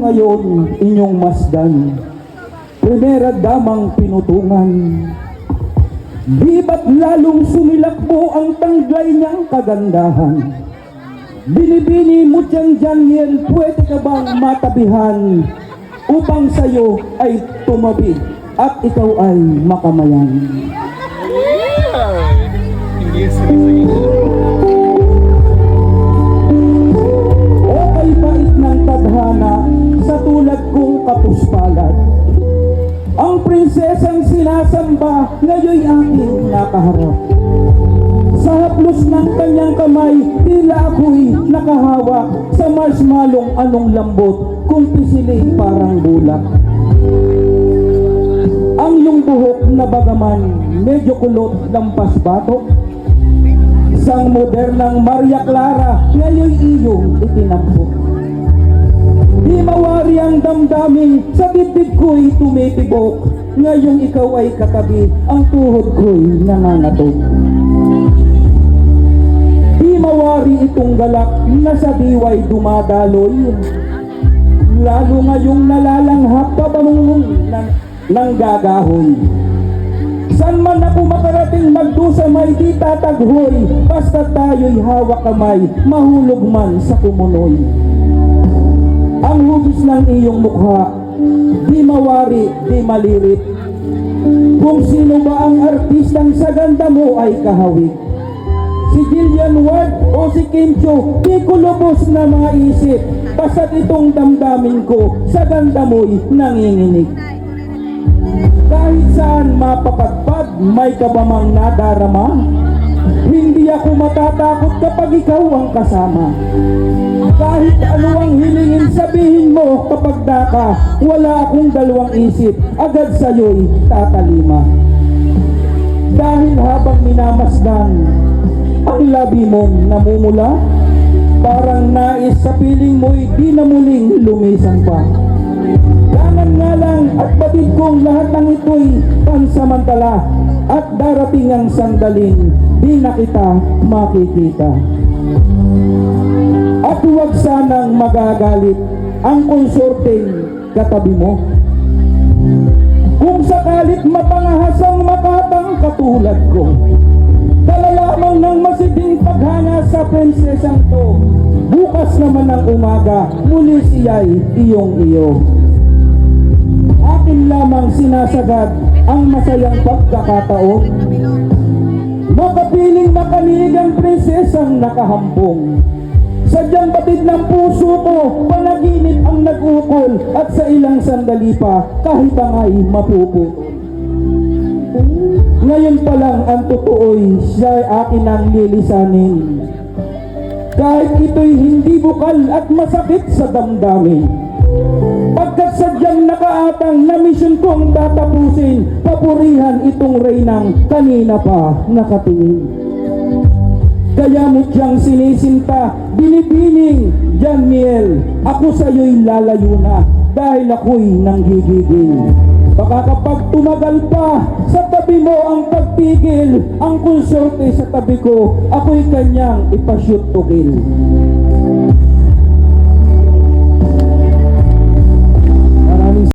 ngayon inyong masdan, primera damang pinutungan. Di ba't lalong sumilakbo ang tanglay niyang kagandahan? Binibini mo dyan, Janiel, pwede ka bang matabihan upang sa'yo ay tumabi at ikaw ay makamayan? Okay bait ng tadhana sa tulad kong kapuspalad. Ang prinsesang sinasamba ngayon aking nakaharap. Sa haplos ng kanyang kamay, tila ako'y nakahawak sa marshmallowng anong lambot kung pisiling parang bulak. Ang iyong buhok na bagaman medyo kulot lampas batok. Isang modernang Maria Clara ngayon iyong itinampok. Di mawari ang damdamin, sa dibdib ko'y tumitibok. Ngayong ikaw ay katabi, ang tuhod ko'y nangangatog. Di mawari itong galak na sa diway dumadaloy. Lalo ngayong nalalanghap pabangungon ng gagahoy. San man ako makarating magdusa may di tataghoy, basta tayo'y hawak kamay, mahulog man sa kumunoy. Ang hugis ng iyong mukha, di mawari, di malirit. Kung sino ba ang artistang sa ganda mo ay kahawig. Si Gillian Ward o si Kim Chiu, di ko lubos na mga isip. Basta't itong damdamin ko, sa ganda mo'y nanginginig. Kahit saan mapapagpag, may kabamang nadarama. Hindi ako matatakot kapag ikaw ang kasama. Kahit ano ang hilingin sabihin mo kapag daka, wala akong dalawang isip, agad sa'yo'y tatalima. Dahil habang minamasdan, ang labi mong namumula, parang nais sa piling mo'y di na muling lumisan pa. Gangan nga lang at batid kong lahat ng ito'y pansamantala at darating ang sandaling di na kita makikita. At huwag sanang magagalit ang konsorteng katabi mo. Kung sakalit mapangahas ang makatang katulad ko, dala lamang ng masiding paghanga sa prinsesang to. Bukas naman ng umaga, muli siya'y iyong-iyo. Akin lamang sinasagad ang masayang pagkakataon. Makapiling makanig ang prinsesang nakahambong. Sadyang batid ng puso ko, panaginip ang nag-ukol at sa ilang sandali pa, kahit angay mapuputol. Ngayon pa lang ang totoo'y siya'y akin ang lilisanin. Kahit ito'y hindi bukal at masakit sa damdamin. Pagkat sadyang nakaatang na misyon kong tatapusin, papurihan itong reynang kanina pa nakatingin. Kaya mo diyang sinisinta, binibining, Janiel, ako sa'yo'y lalayo na dahil ako'y nanggigigil. Baka kapag tumagal pa, sa tabi mo ang pagpigil, ang konsorte sa tabi ko, ako'y kanyang ipashoot to kill.